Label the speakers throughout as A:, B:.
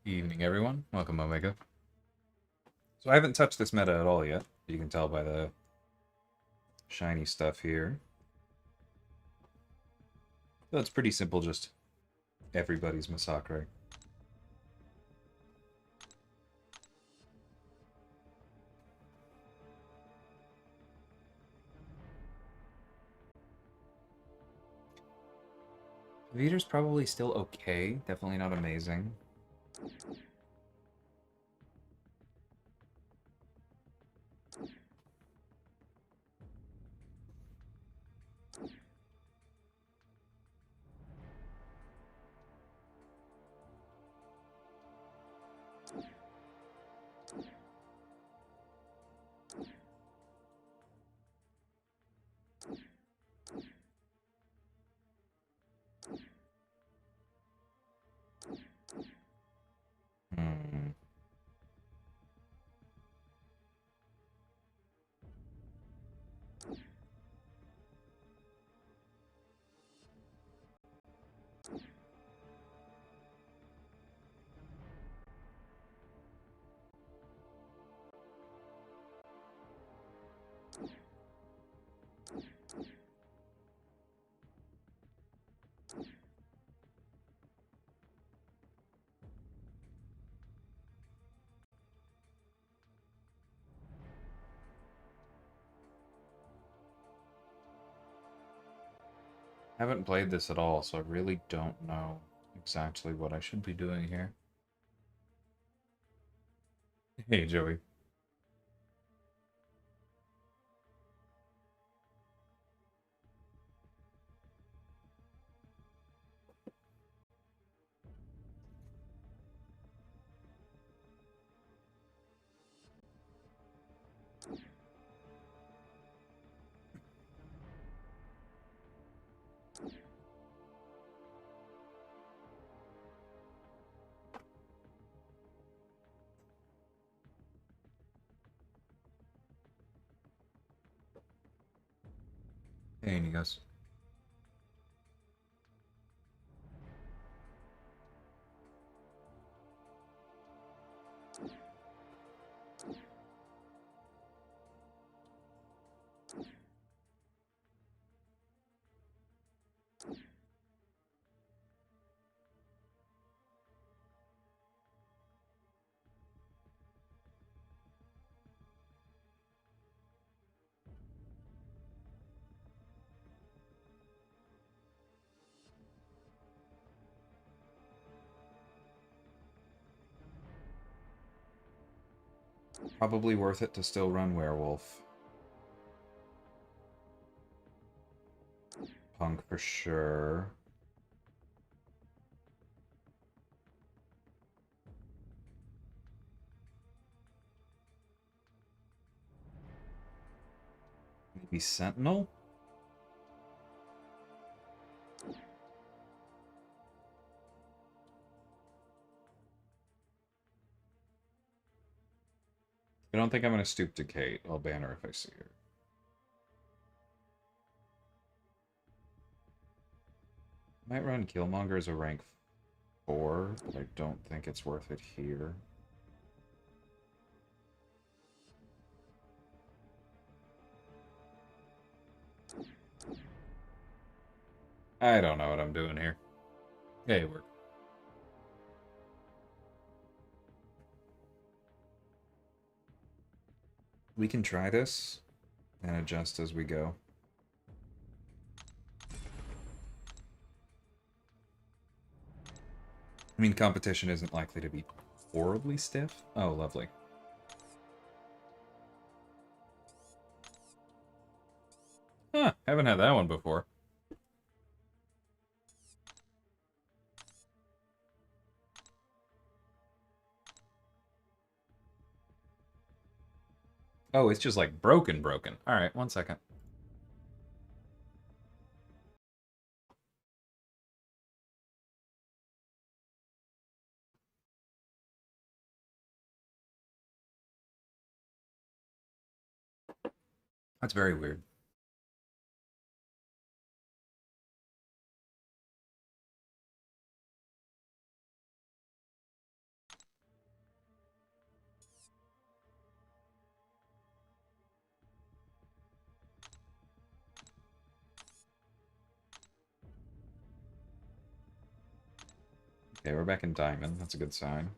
A: Evening, everyone. Welcome, Omega. So I haven't touched this meta at all yet. You can tell by the shiny stuff here. So it's pretty simple, just everybody's Massacre. Vader's probably still okay. Definitely not amazing. Hmm. Haven't played this at all, so I really don't know exactly what I should be doing here. Hey, Joey. Hey, you guys. Probably worth it to still run Werewolf. Punk for sure. Maybe Sentinel? I don't think I'm going to stoop to Kate. I'll ban her if I see her. Might run Killmonger as a rank 4, but I don't think it's worth it here. I don't know what I'm doing here. Yeah, it worked. We can try this and adjust as we go. I mean, competition isn't likely to be horribly stiff. Oh, lovely. Huh, haven't had that one before. Oh, it's just like broken. Alright, 1 second. That's very weird. Okay, we're back in Diamond. That's a good sign.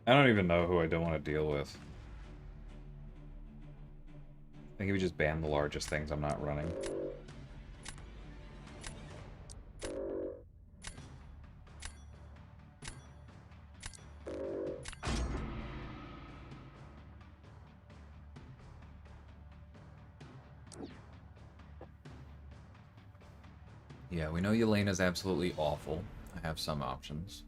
A: I don't even know who I don't want to deal with. I think if we just ban the largest things I'm not running. Yeah, we know Yelena's absolutely awful. I have some options.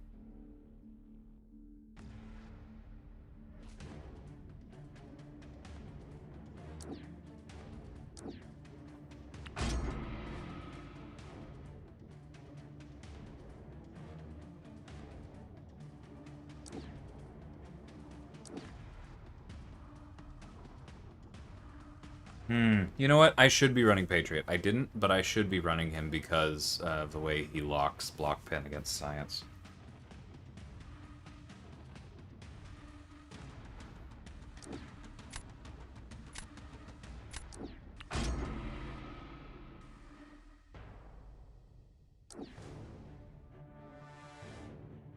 A: You know what? I should be running Patriot. I didn't, but I should be running him because of the way he locks block pen against Science.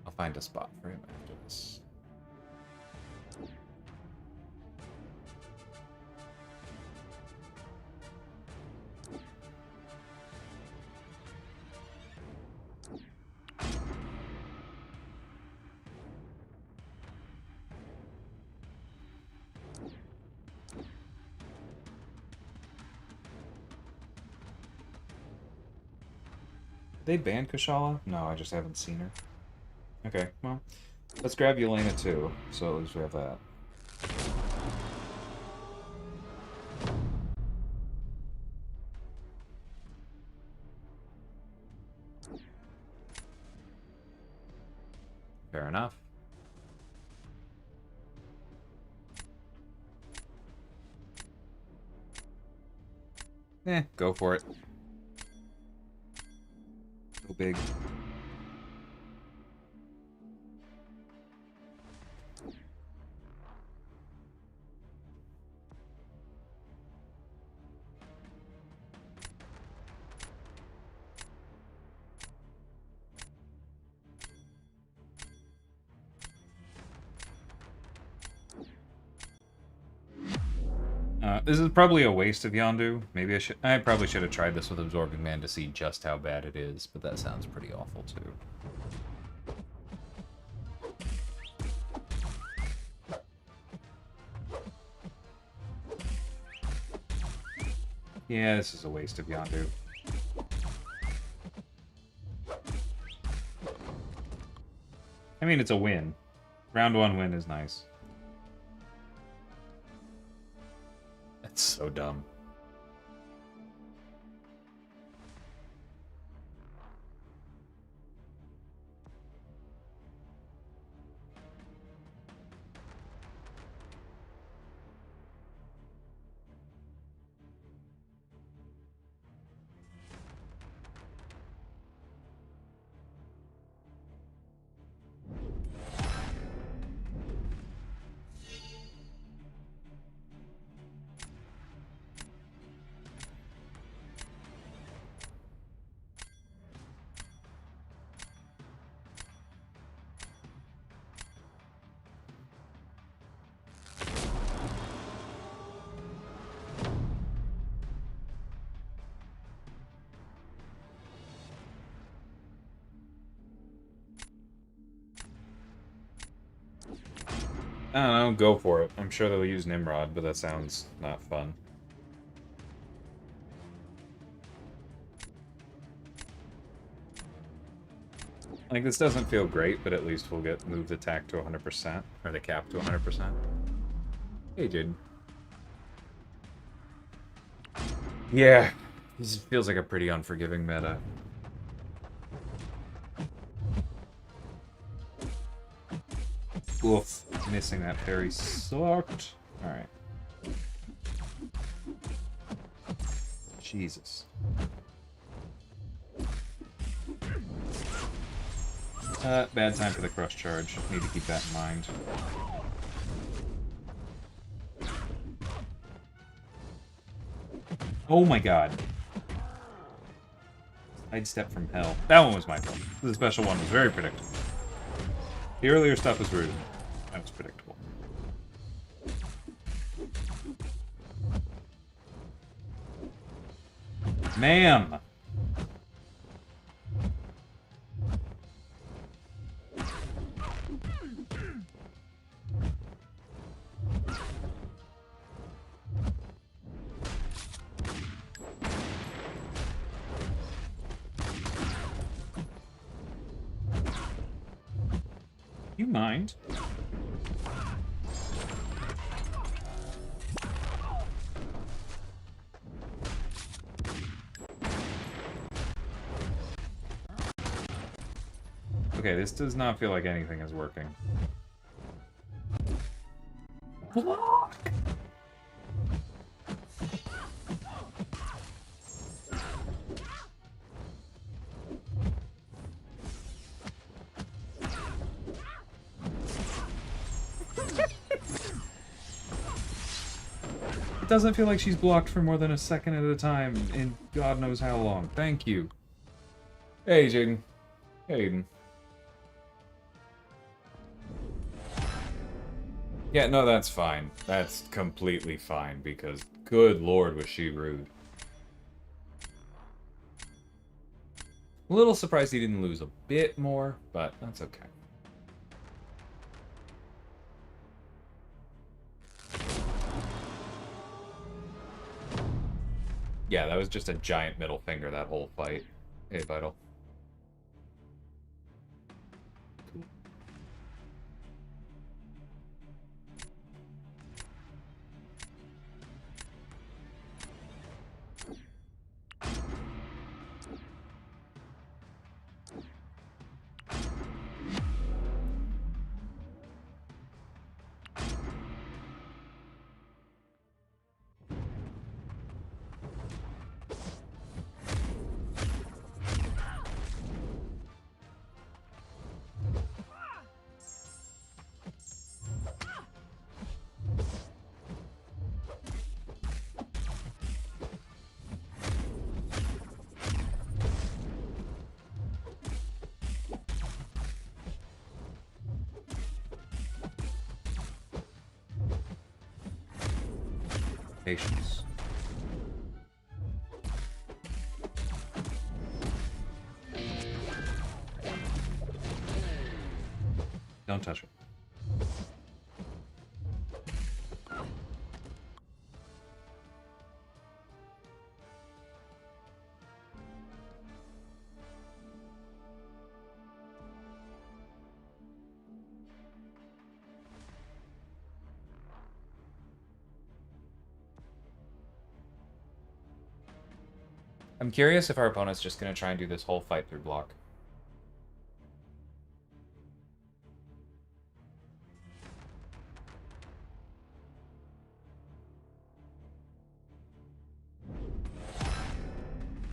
A: I'll find a spot for him after this. They banned Kushala? No, I just haven't seen her. Okay, well, let's grab Yelena too, so at least we have that. Fair enough. Go for it. Go big. This is probably a waste of Yondu. Maybe I probably should have tried this with Absorbing Man to see just how bad it is, but that sounds pretty awful too. Yeah, this is a waste of Yondu. I mean, it's a win. Round 1 win is nice. That's so dumb. I don't know, go for it. I'm sure they'll use Nimrod, but that sounds not fun. Like, this doesn't feel great, but at least we'll get moved attack to 100%, or the cap to 100%. Hey, dude. Yeah, this feels like a pretty unforgiving meta. Oof. Missing that parry sucked. Alright. Jesus. Bad time for the crush charge. Need to keep that in mind. Oh my god. Sidestep from hell. That one was my fault. The special one was very predictable. The earlier stuff was rude. That was predictable. Ma'am! You mind? Okay, this does not feel like anything is working. Block! It doesn't feel like she's blocked for more than a second at a time in God knows how long. Thank you. Hey, Jaden. Hey, Aiden. Yeah, no, that's fine. That's completely fine, because good lord was she rude. A little surprised he didn't lose a bit more, but that's okay. Yeah, that was just a giant middle finger, that whole fight. Hey, Vital. Patience. Don't touch it. I'm curious if our opponent's just going to try and do this whole fight through block.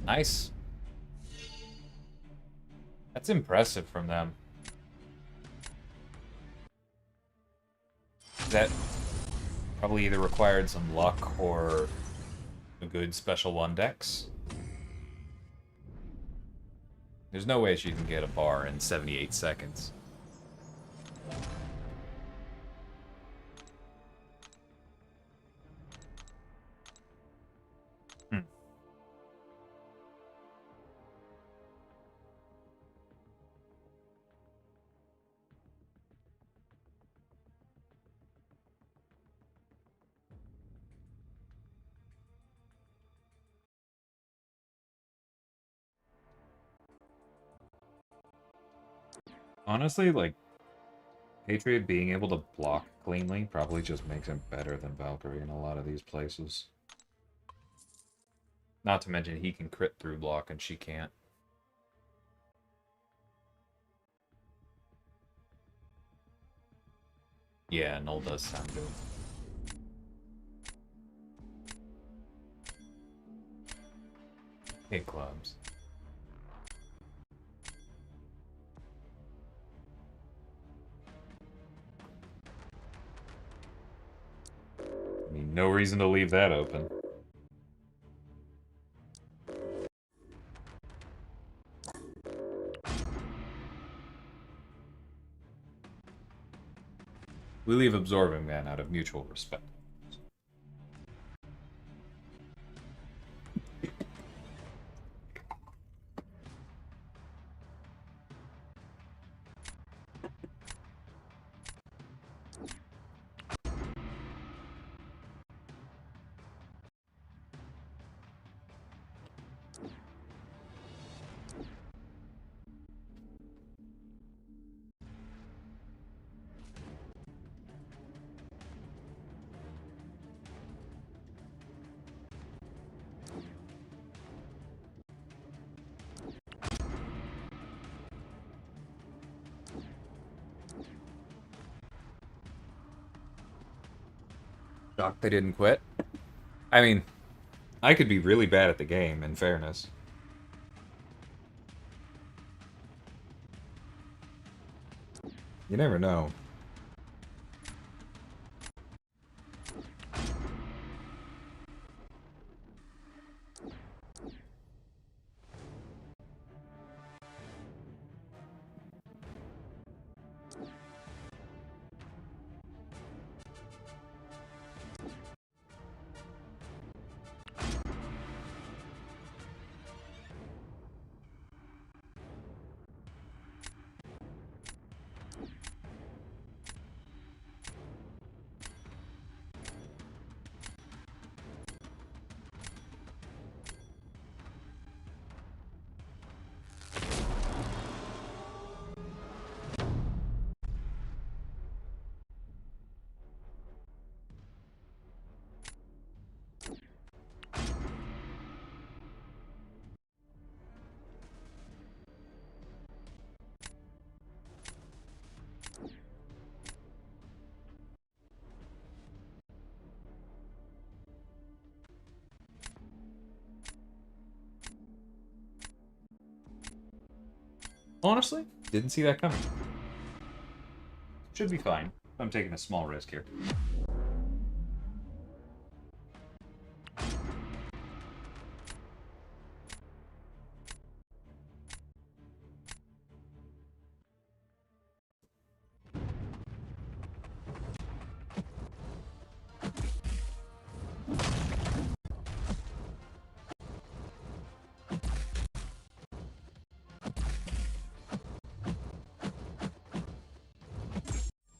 A: Nice. That's impressive from them. That probably either required some luck or a good special one dex. There's no way she can get a bar in 78 seconds. Honestly, like, Patriot being able to block cleanly probably just makes him better than Valkyrie in a lot of these places. Not to mention he can crit through block and she can't. Yeah, null does sound good. Hey, clubs. I mean, no reason to leave that open. We leave Absorbing Man out of mutual respect. Shocked they didn't quit. I mean, I could be really bad at the game, in fairness. You never know. Honestly, didn't see that coming. Should be fine. I'm taking a small risk here.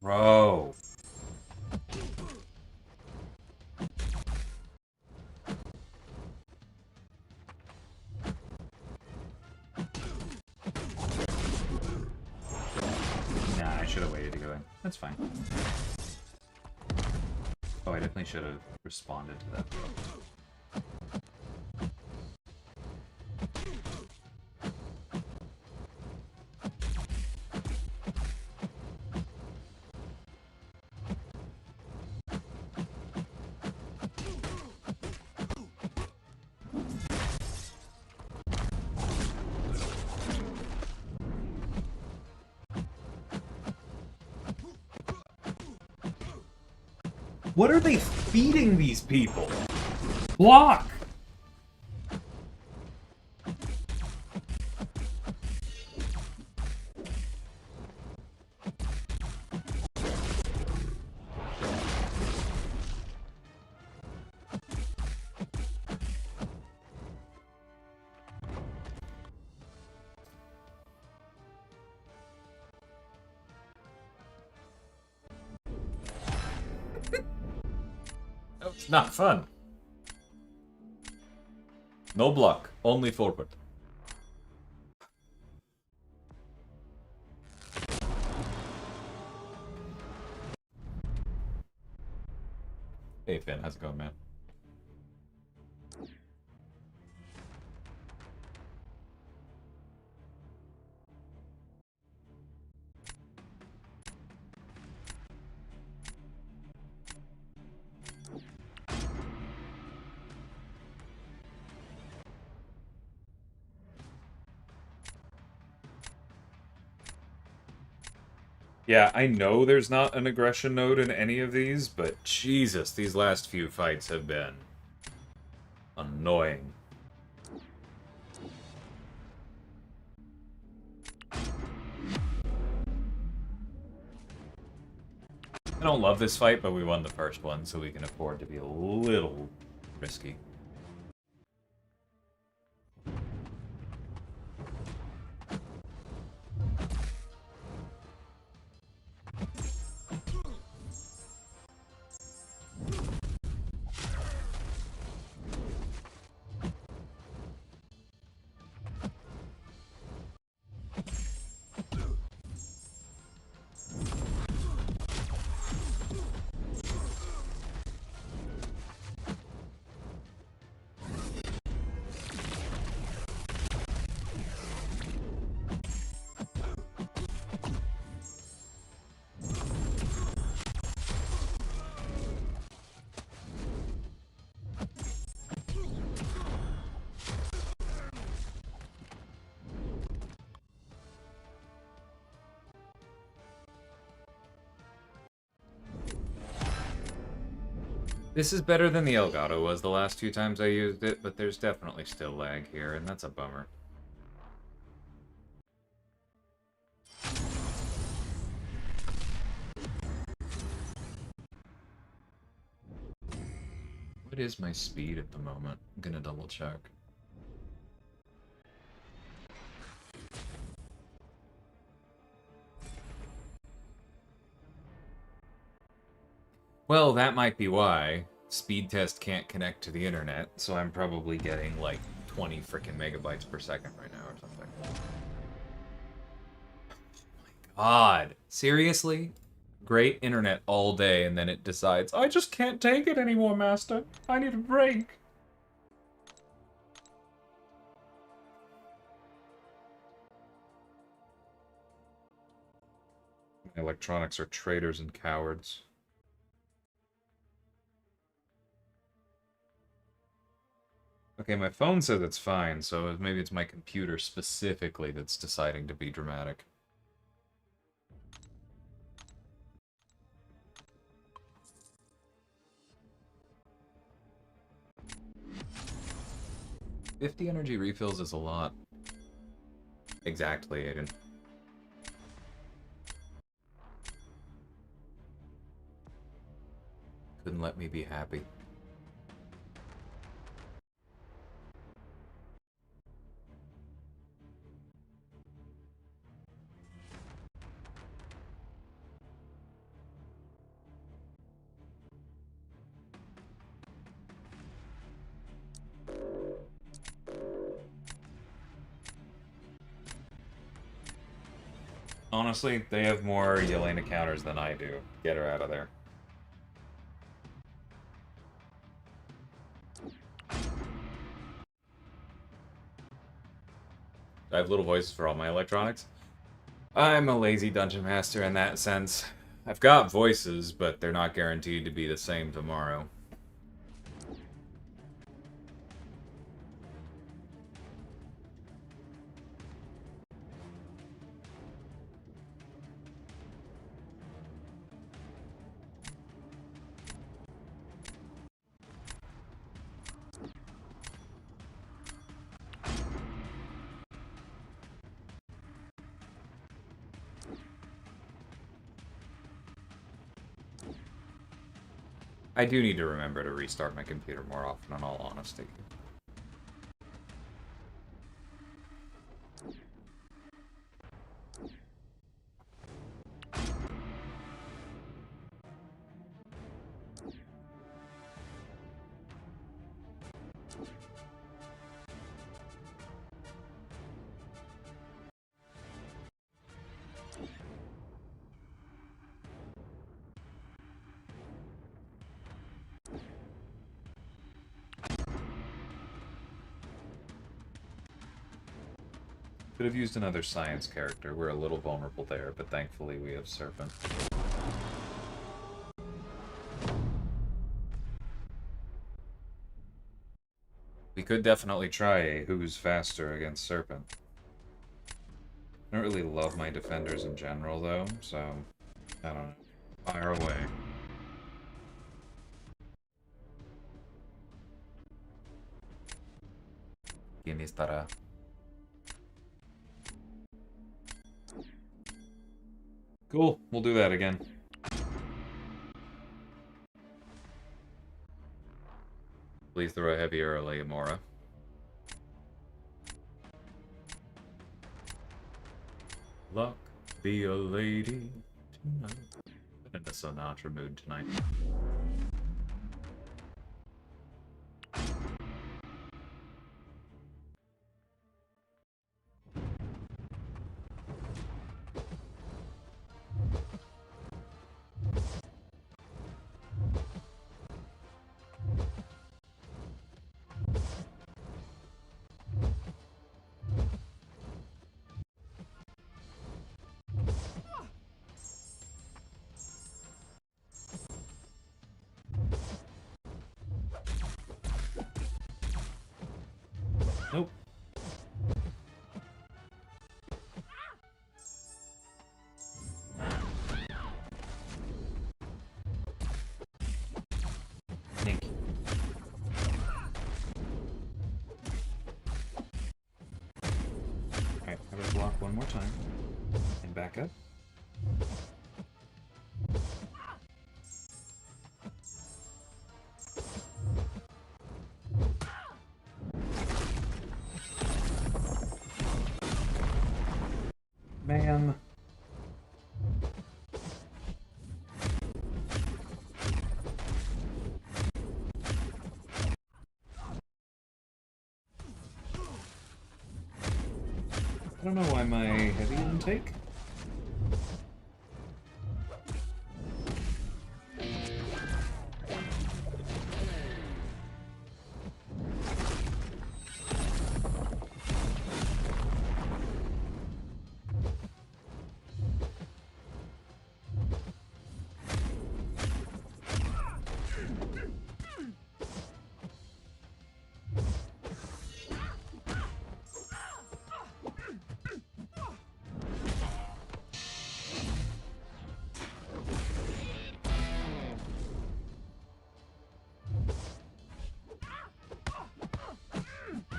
A: Bro. Nah, I should have waited to go in. That's fine. Oh, I definitely should have responded to that. What are they feeding these people? Block! No, it's not fun. No block, only forward. Hey Finn, how's it going, man? Yeah, I know there's not an aggression node in any of these, but Jesus, these last few fights have been annoying. I don't love this fight, but we won the first one, so we can afford to be a little risky. This is better than the Elgato was the last few times I used it, but there's definitely still lag here, and that's a bummer. What is my speed at the moment? I'm gonna double check. Well, that might be why. Speed test can't connect to the internet, so I'm probably getting like 20 freaking megabytes per second right now or something. God, seriously? Great internet all day, and then it decides, I just can't take it anymore, master. I need a break. Electronics are traitors and cowards. Okay, my phone says it's fine, so maybe it's my computer specifically that's deciding to be dramatic. $50 energy refills is a lot. Exactly, Aiden. Couldn't let me be happy. Honestly, they have more Yelena counters than I do. Get her out of there. I have little voices for all my electronics. I'm a lazy dungeon master in that sense. I've got voices, but they're not guaranteed to be the same tomorrow. I do need to remember to restart my computer more often, in all honesty. Could have used another science character. We're a little vulnerable there, but thankfully we have Serpent. We could definitely try a who's faster against Serpent. I don't really love my defenders in general, though, so I don't know. Fire away. Give me starter. Cool, we'll do that again. Please throw heavier early, Amora. Luck be a lady tonight. I'm in a Sinatra mood tonight. Nope. Thank you. Alright, I'm gonna block one more time. And back up. Ma'am. I don't know why my heavy didn't take.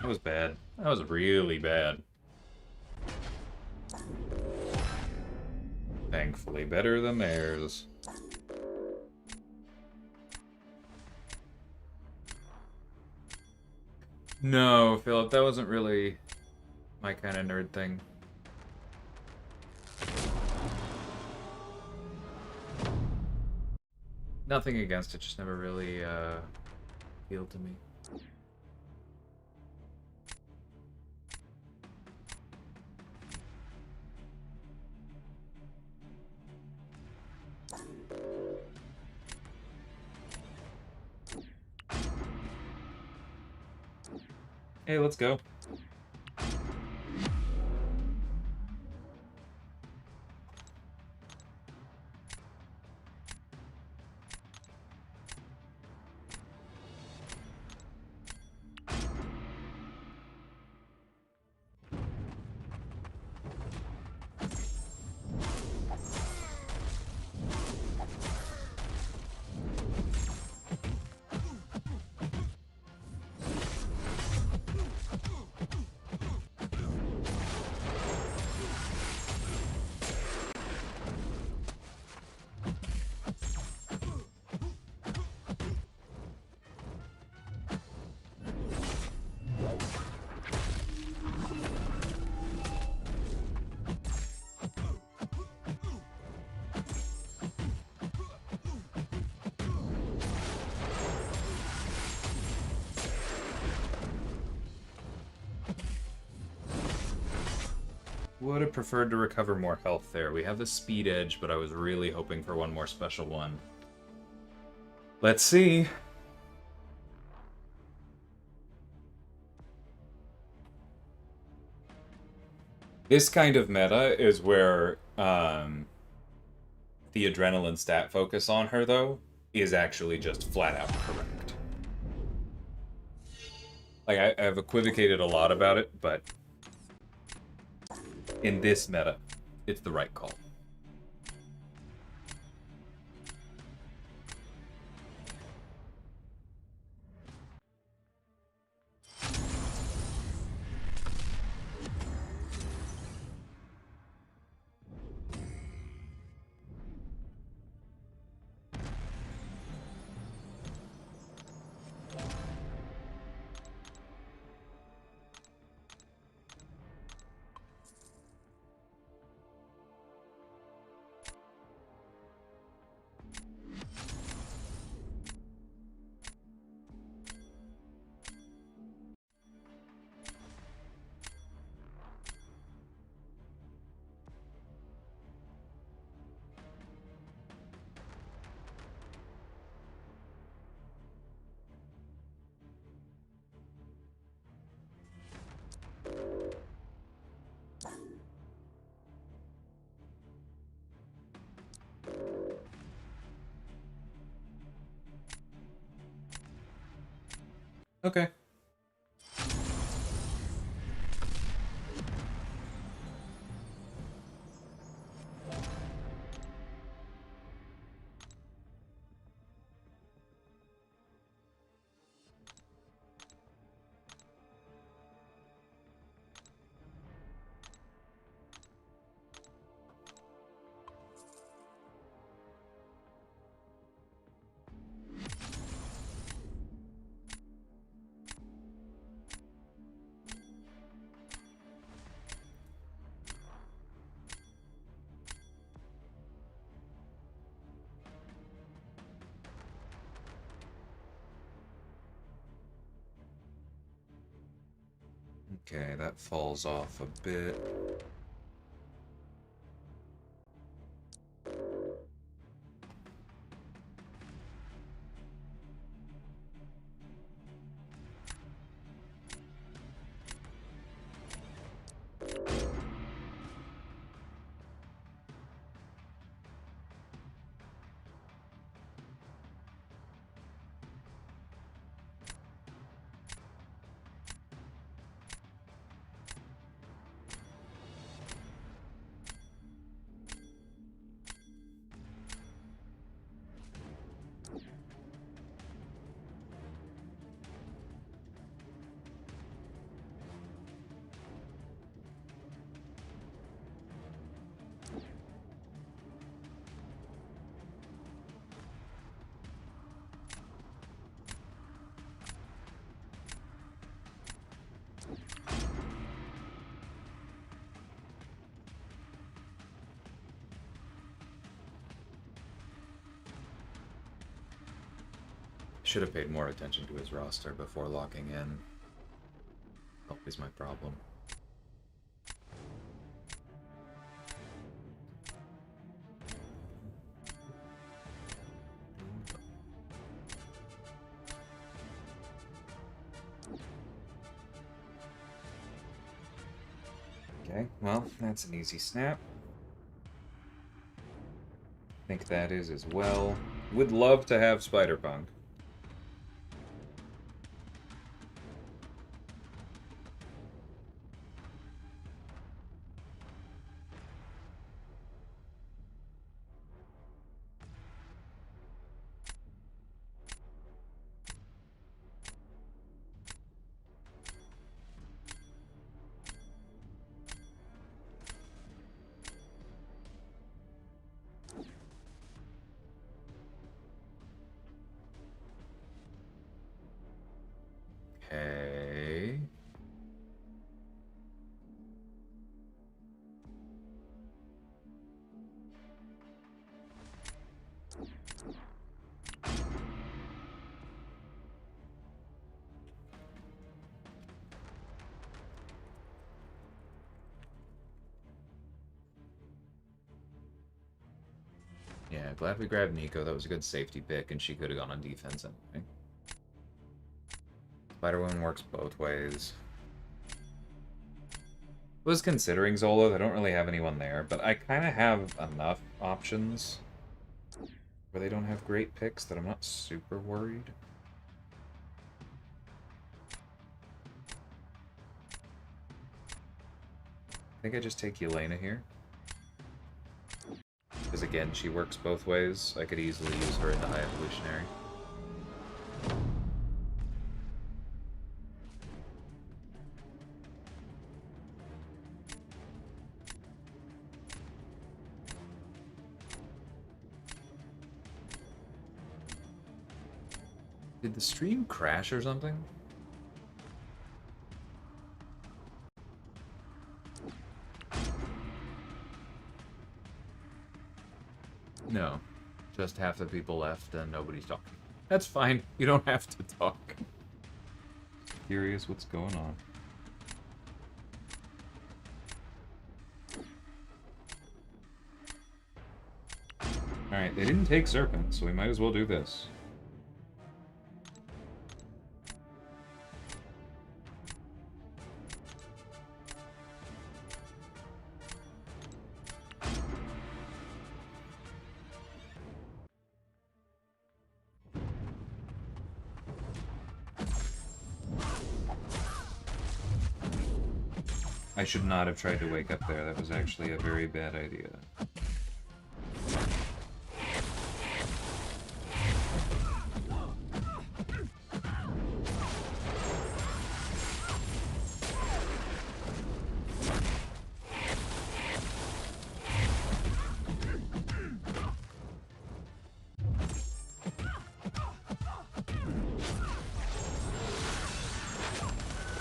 A: That was bad. That was really bad. Thankfully, better than theirs. No, Philip, that wasn't really my kind of nerd thing. Nothing against it, just never really appealed to me. Hey, let's go. Would have preferred to recover more health there. We have the speed edge, but I was really hoping for one more special one. Let's see. This kind of meta is where the adrenaline stat focus on her, though, is actually just flat out correct. Like, I've equivocated a lot about it, but in this meta, it's the right call. Okay. Okay, that falls off a bit. Should have paid more attention to his roster before locking in. Always my problem. Okay, well, that's an easy snap. I think that is as well. Would love to have Spider-Punk. Okay. Yeah, glad we grabbed Nico. That was a good safety pick, and she could have gone on defense anyway. Spider-Woman works both ways. Was considering Zola. I don't really have anyone there, but I kind of have enough options where they don't have great picks that I'm not super worried. I think I just take Yelena here. Because again, she works both ways. I could easily use her in the High Evolutionary. Did the stream crash or something? No. Just half the people left and nobody's talking. That's fine. You don't have to talk. Curious what's going on. Alright, they didn't take Serpent, so we might as well do this. I should not have tried to wake up there. That was actually a very bad idea.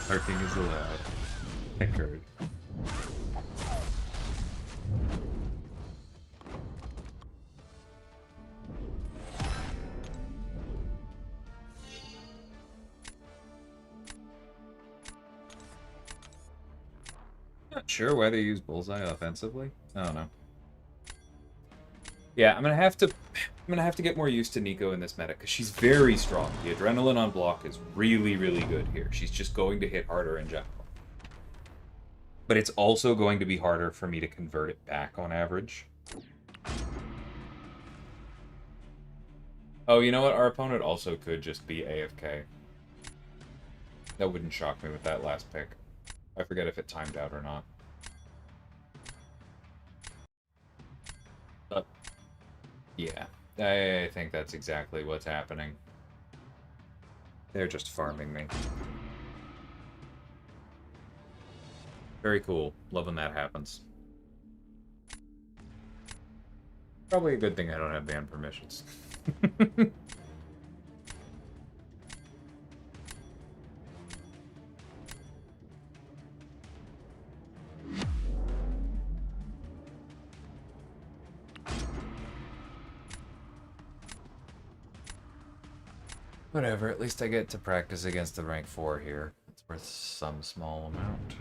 A: Parking is allowed. Occurred. Not sure why they use Bullseye offensively. I don't know. Yeah, I'm gonna have to get more used to Nico in this meta because she's very strong. The adrenaline on block is really, really good here. She's just going to hit harder in general. But it's also going to be harder for me to convert it back on average. Oh, you know what? Our opponent also could just be AFK. That wouldn't shock me with that last pick. I forget if it timed out or not. But, yeah. I think that's exactly what's happening. They're just farming me. Very cool. Love when that happens. Probably a good thing I don't have ban permissions. Whatever, at least I get to practice against the rank 4 here. It's worth some small amount.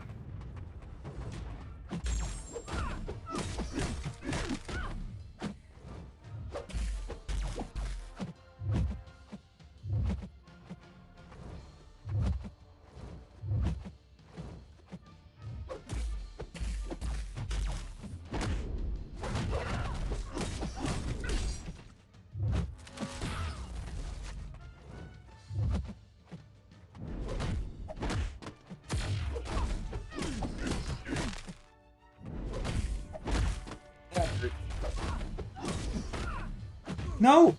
A: No,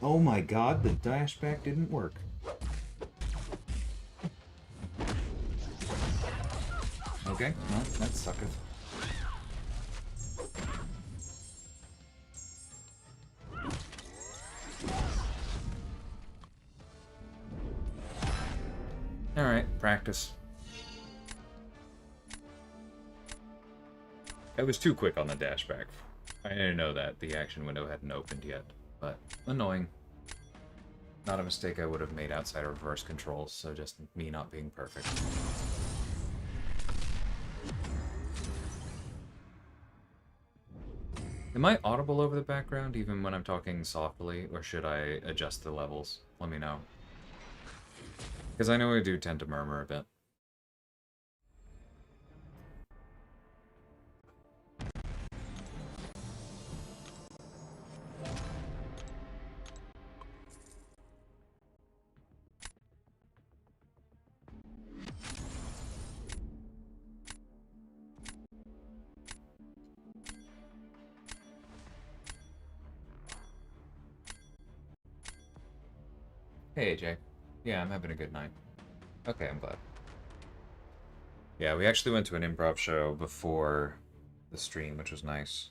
A: oh my god, the dash back didn't work. Okay, well, that sucketh. Alright, practice. I was too quick on the dash back. I didn't know that the action window hadn't opened yet, but annoying. Not a mistake I would have made outside of reverse controls, so just me not being perfect. Am I audible over the background even when I'm talking softly, or should I adjust the levels? Let me know. Because I know I do tend to murmur a bit. Hey, AJ. Yeah, I'm having a good night. Okay, I'm glad. Yeah, we actually went to an improv show before the stream, which was nice.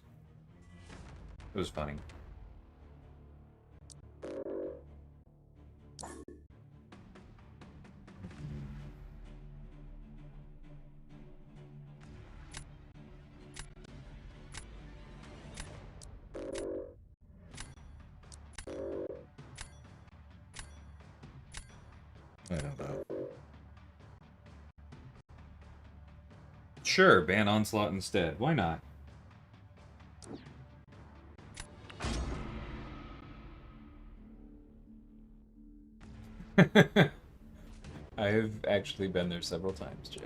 A: It was funny. I don't know. Sure, ban Onslaught instead. Why not? I've actually been there several times, Jay.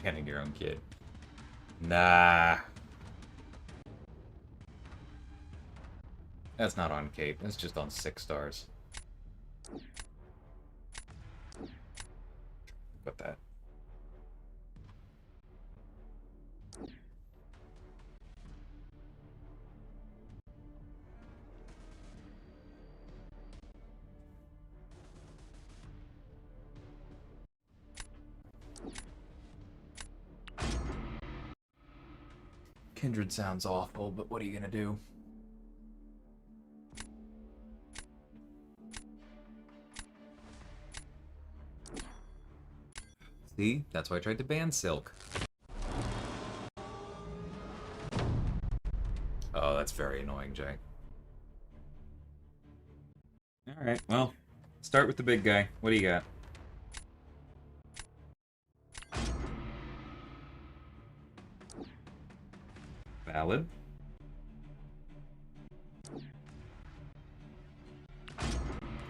A: Canning your own kid. Nah. That's not on Cape. That's just on 6 stars. Put that. Kindred sounds awful, but what are you gonna do? See? That's why I tried to ban Silk. Oh, that's very annoying, Jay. Alright, well, start with the big guy. What do you got? Valid.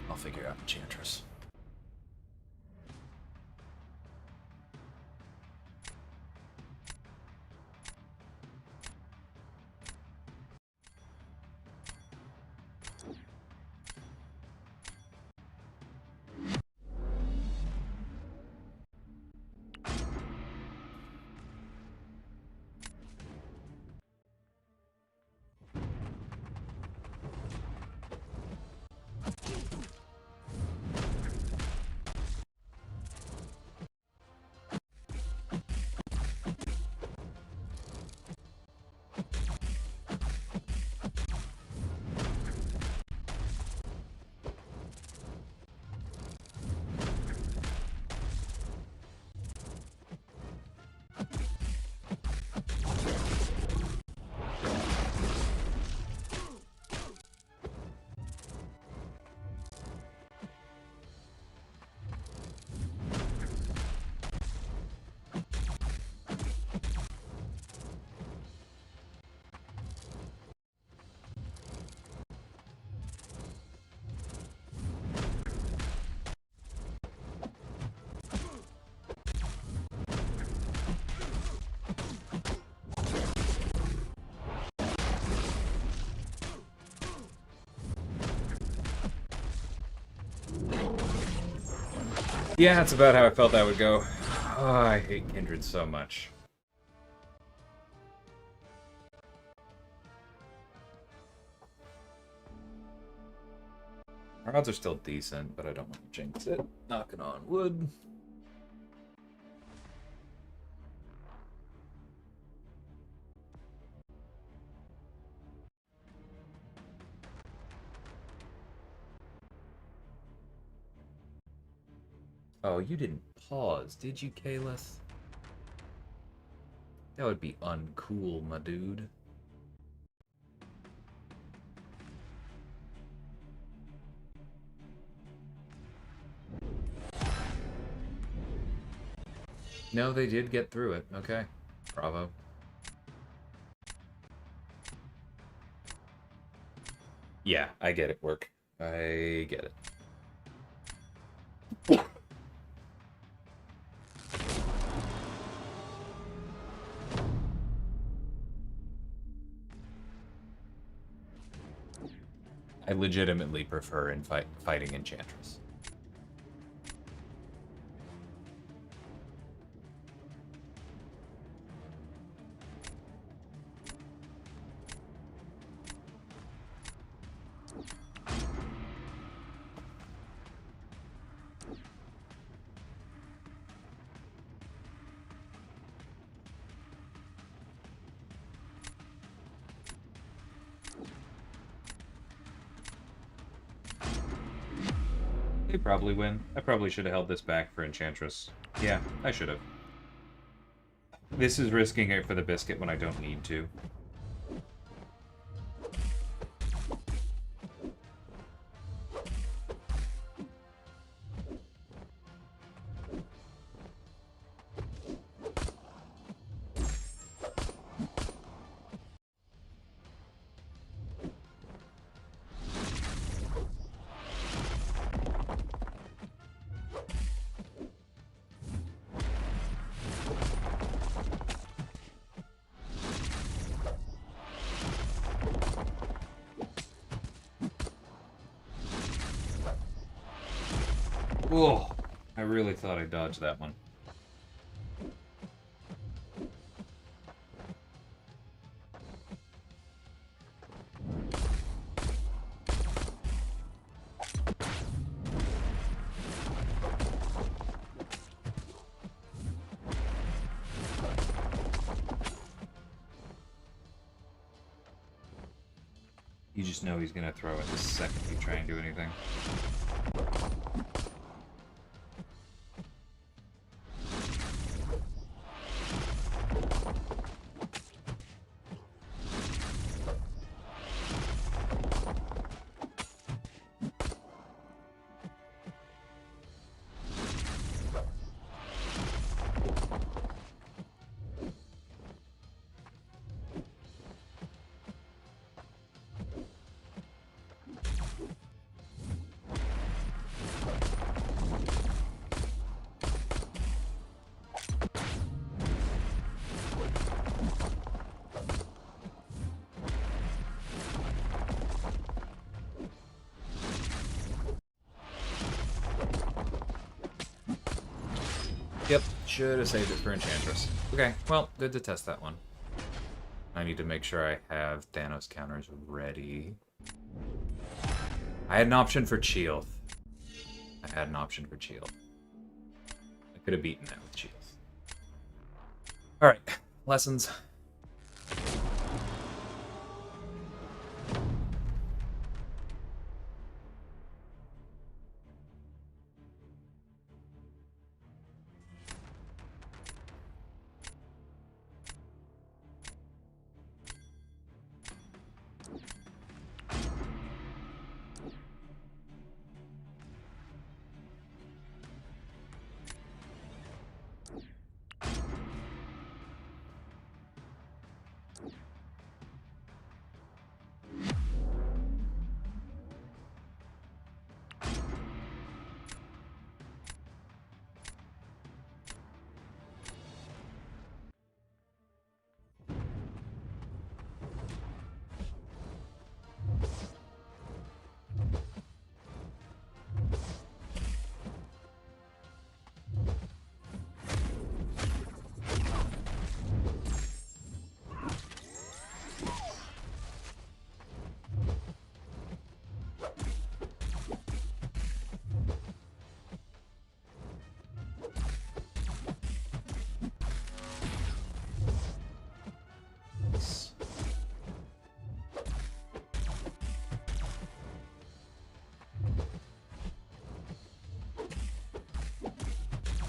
A: I'll figure out Enchantress. Yeah, that's about how I felt that would go. Oh, I hate Kindred so much. Our odds are still decent, but I don't want to jinx it. Knocking on wood. Oh, you didn't pause, did you, Kalis? That would be uncool, my dude. No, they did get through it. Okay. Bravo. Yeah, I get it, work. I get it. I legitimately prefer in fighting Enchantress. They probably win. I probably should have held this back for Enchantress. Yeah, I should have. This is risking it for the biscuit when I don't need to. Oh, I really thought I dodged that one. You just know he's gonna throw it the second you try and do anything. Yep, should have saved it for Enchantress. Okay, well, good to test that one. I need to make sure I have Thanos counters ready. I had an option for Cheelth. I could have beaten that with Cheelth. Alright, lessons.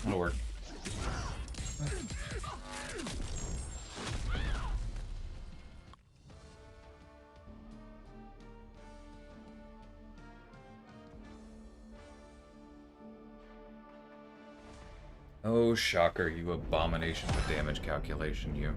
A: That'll work. Oh, shocker, you abomination of damage calculation, you.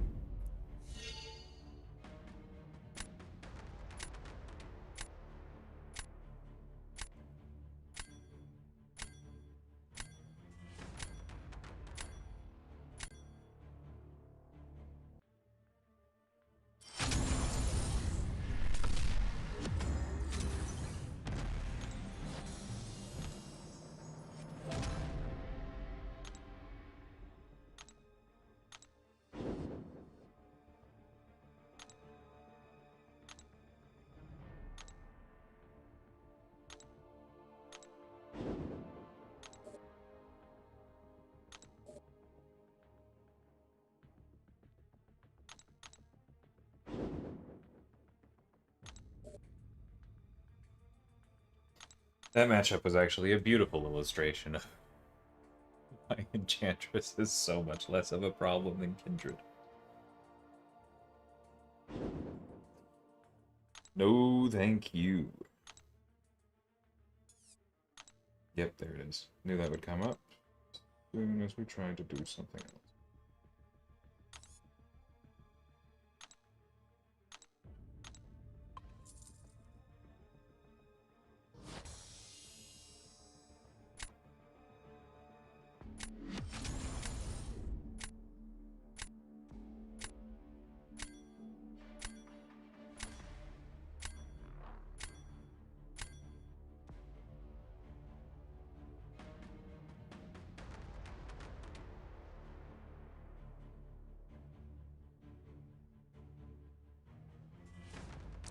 A: That matchup was actually a beautiful illustration of why Enchantress is so much less of a problem than Kindred. No, thank you. Yep, there it is. Knew that would come up as soon as we tried to do something else.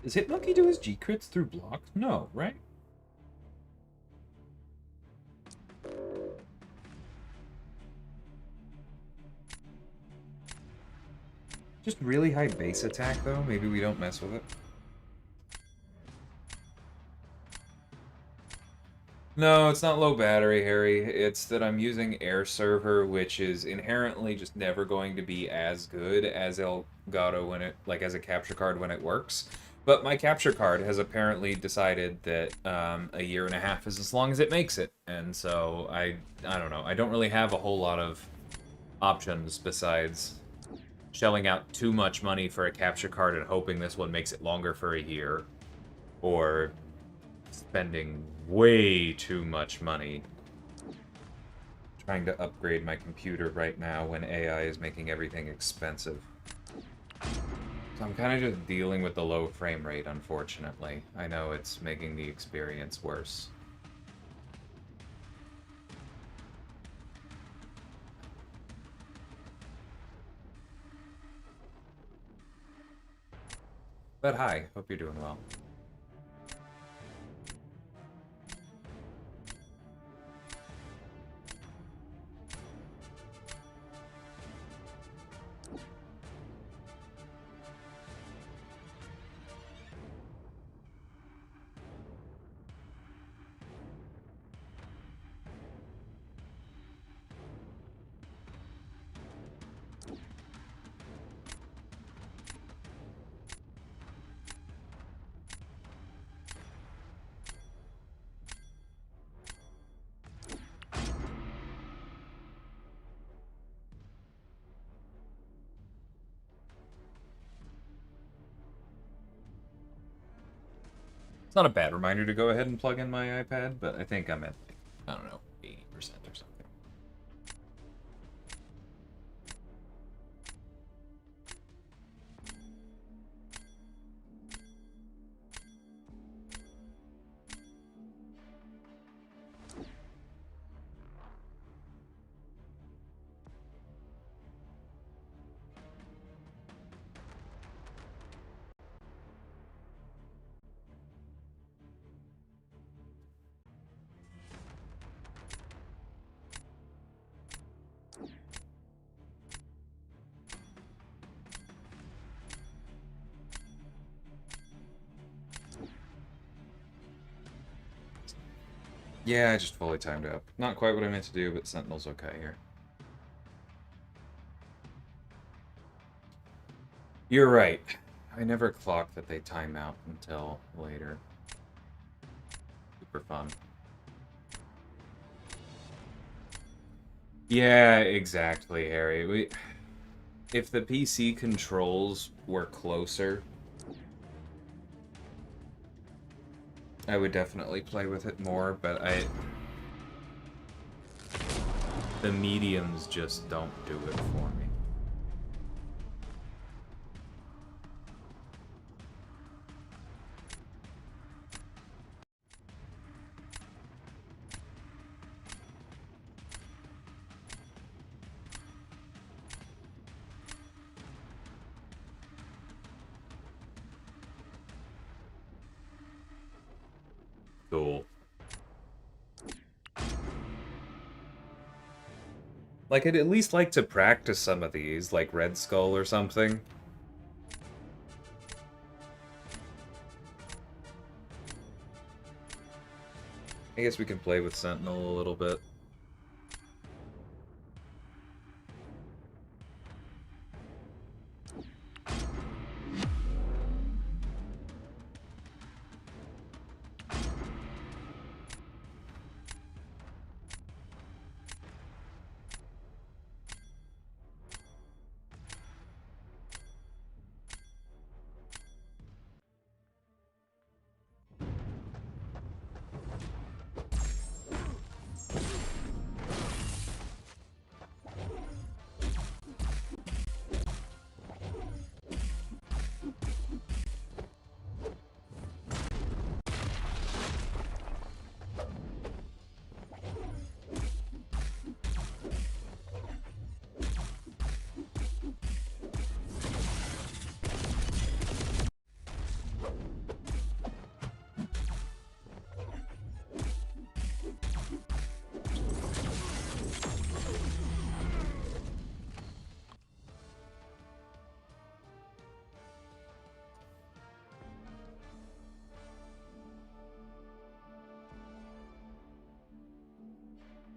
A: Does Hitmonkey do his G-crits through block? No, right? Just really high base attack, though? Maybe we don't mess with it? No, it's not low battery, Harry. It's that I'm using Air Server, which is inherently just never going to be as good as Elgato when it, like, as a capture card when it works. But my capture card has apparently decided that a year and a half is as long as it makes it. And so I don't know. I don't really have a whole lot of options besides shelling out too much money for a capture card and hoping this one makes it longer for a year, or spending way too much money trying to upgrade my computer right now when AI is making everything expensive. So I'm kind of just dealing with the low frame rate, unfortunately. I know it's making the experience worse. But hi, hope you're doing well. It's not a bad reminder to go ahead and plug in my iPad, but I think I'm at, like, I don't know, 80% or something. Yeah, I just fully timed up. Not quite what I meant to do, but Sentinel's okay here. You're right. I never clocked that they time out until later. Super fun. Yeah, exactly, Harry. If the PC controls were closer, I would definitely play with it more, but the mediums just don't do it for me. Cool. Like, I'd at least like to practice some of these, like Red Skull or something. I guess we can play with Sentinel a little bit.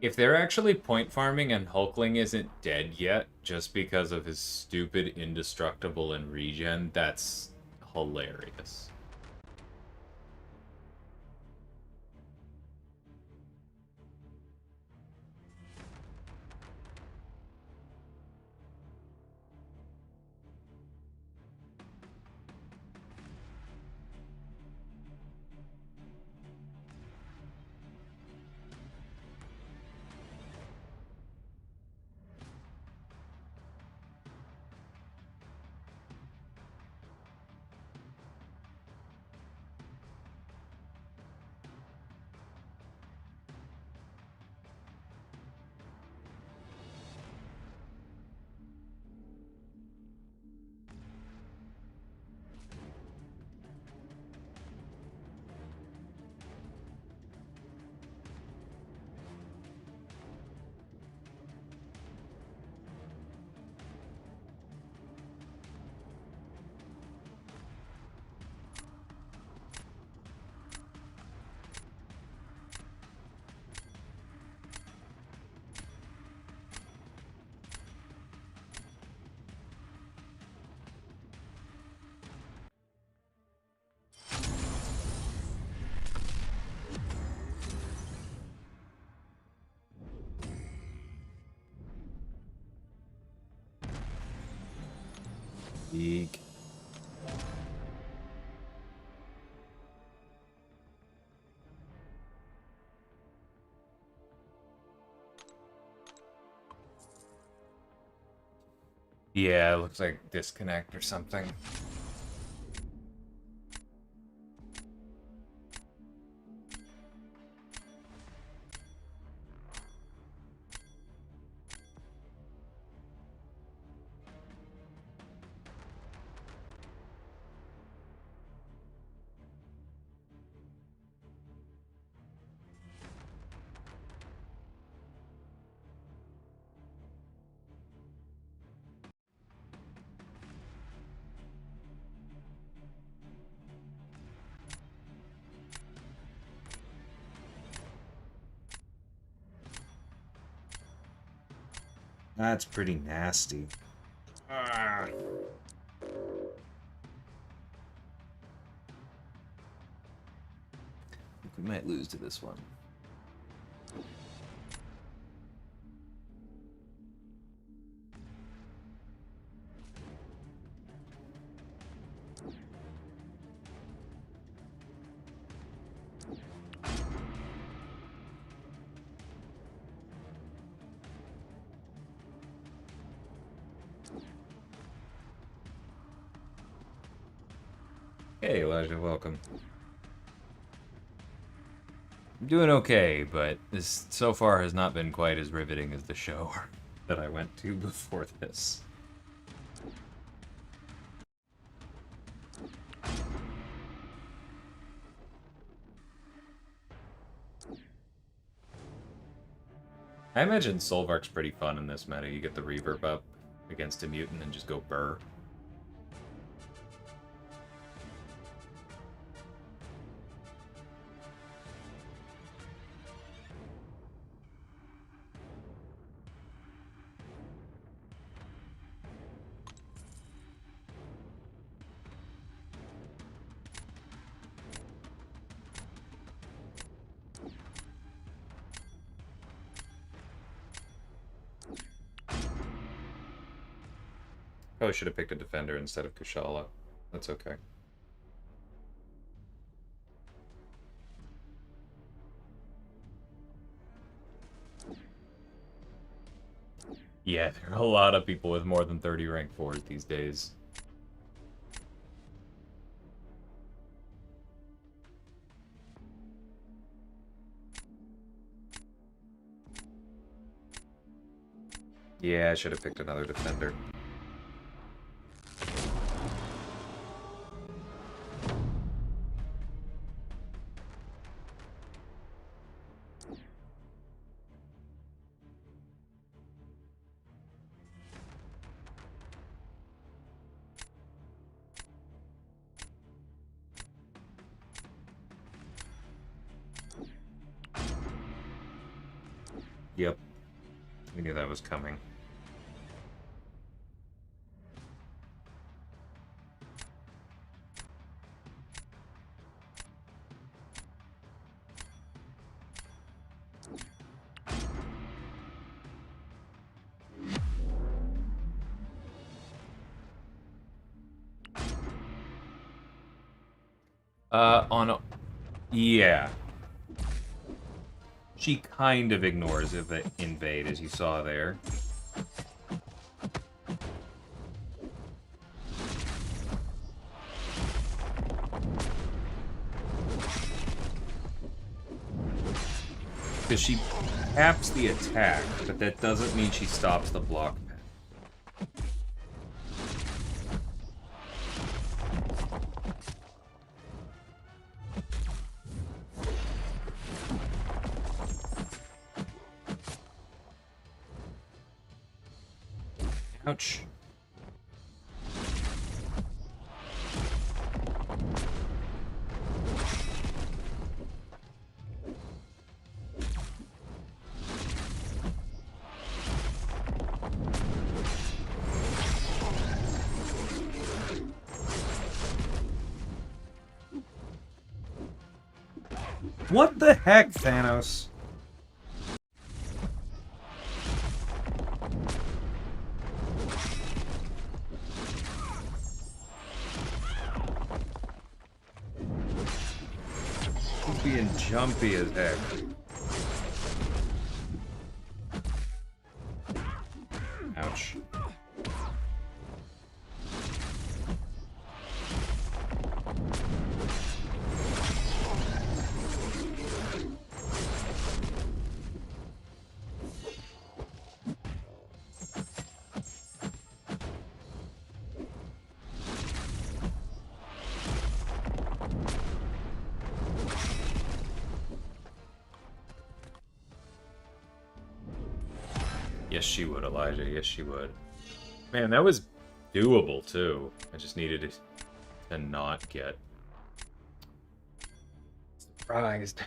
A: If they're actually point farming and Hulkling isn't dead yet just because of his stupid indestructible and regen, that's hilarious. Eek. Yeah, it looks like disconnect or something.
B: That's pretty nasty.
A: Ah.
B: We might lose to this one.
A: Hey, Elijah, welcome. I'm doing okay, but this so far has not been quite as riveting as the show that I went to before this. I imagine Solvark's pretty fun in this meta. You get the reverb up against a mutant and just go burr. Probably should have picked a defender instead of Kushala. That's okay. Yeah, there are a lot of people with more than 30 rank 4s these days. Yeah, I should have picked another defender. Yep. We knew that was coming. Yeah. She kind of ignores if it invade, as you saw there. Because she caps the attack, but that doesn't mean she stops the block pad. Ouch.
B: What the heck, Thanos?
A: He's being jumpy as heck. Ouch. Yes, she would, Elijah. Yes, she would. Man, that was doable, too. I just needed to not get surprised.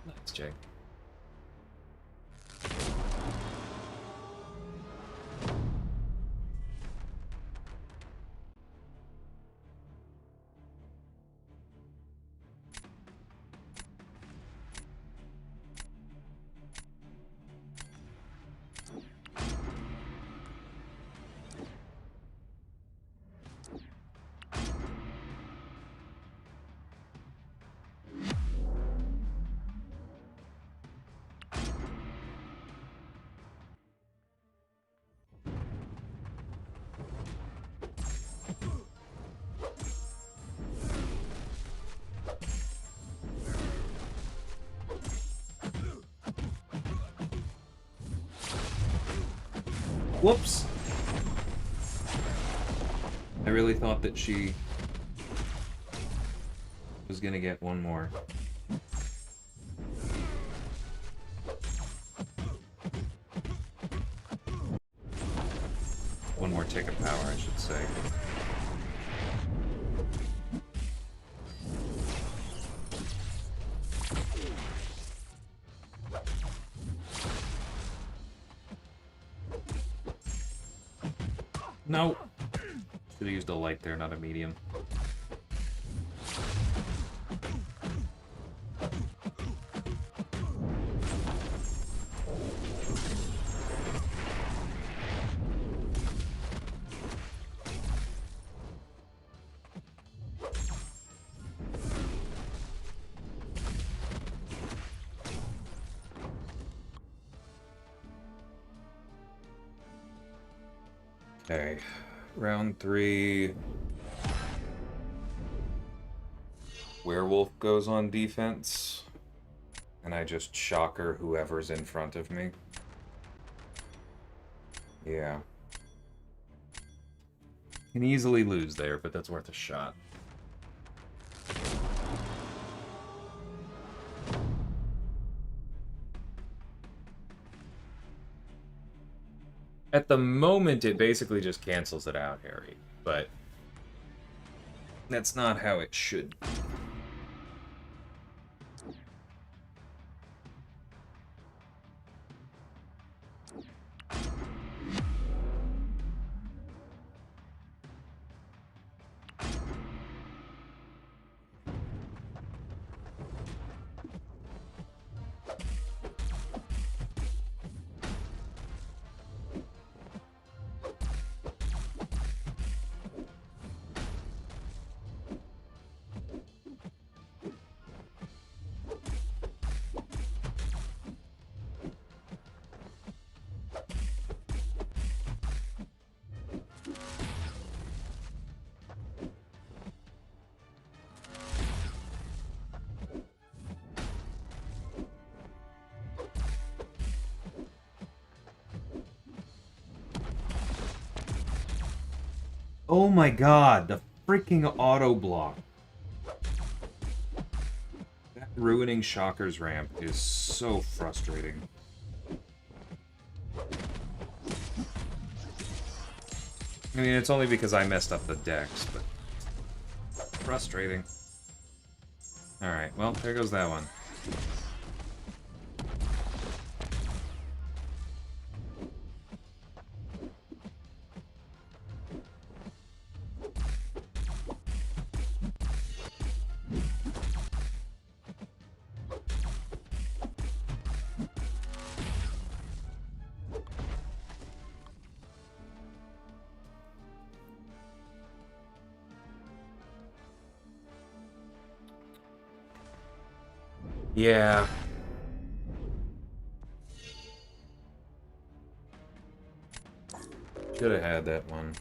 A: Nice, Jake. Whoops! I really thought that she was gonna get one more. One more tick of power, I should say. No! Should've used a light there, not a medium. Okay, round 3. Werewolf goes on defense, and I just shocker whoever's in front of me. Yeah. Can easily lose there, but that's worth a shot. At the moment, it basically just cancels it out, Harry, but that's not how it should be. Oh my god, the freaking auto block. That ruining Shocker's ramp is so frustrating. I mean, it's only because I messed up the decks, but frustrating. Alright, well, there goes that one. Yeah. Should have had that one.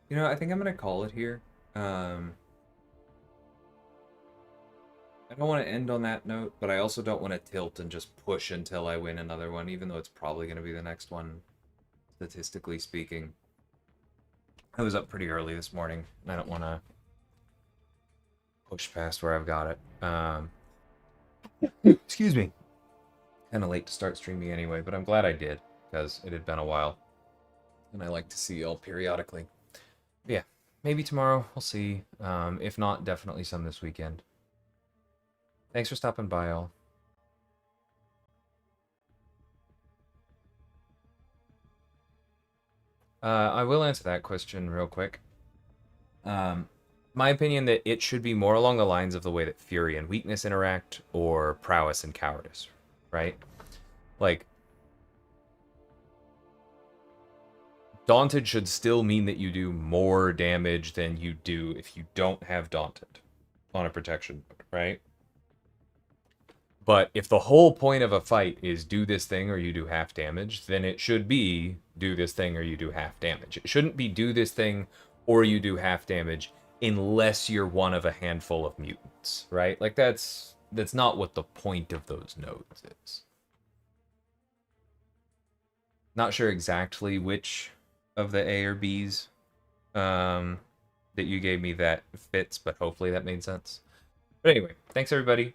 A: You know, I think I'm gonna call it here. I don't want to end on that note, but I also don't want to tilt and just push until I win another one, even though it's probably going to be the next one, statistically speaking. I was up pretty early this morning, and I don't want to push past where I've got it. Excuse me. Kind of late to start streaming anyway, but I'm glad I did, because it had been a while. And I like to see y'all periodically. But yeah, maybe tomorrow, we'll see. If not, definitely some this weekend. Thanks for stopping by, all. I will answer that question real quick. My opinion that it should be more along the lines of the way that Fury and Weakness interact, or Prowess and Cowardice, right? Like, Daunted should still mean that you do more damage than you do if you don't have Daunted on a protection mode, right? But if the whole point of a fight is do this thing or you do half damage, then it should be do this thing or you do half damage. It shouldn't be do this thing or you do half damage unless you're one of a handful of mutants, right? Like that's not what the point of those nodes is. Not sure exactly which of the A or B's that you gave me that fits, but hopefully that made sense. But anyway, thanks everybody.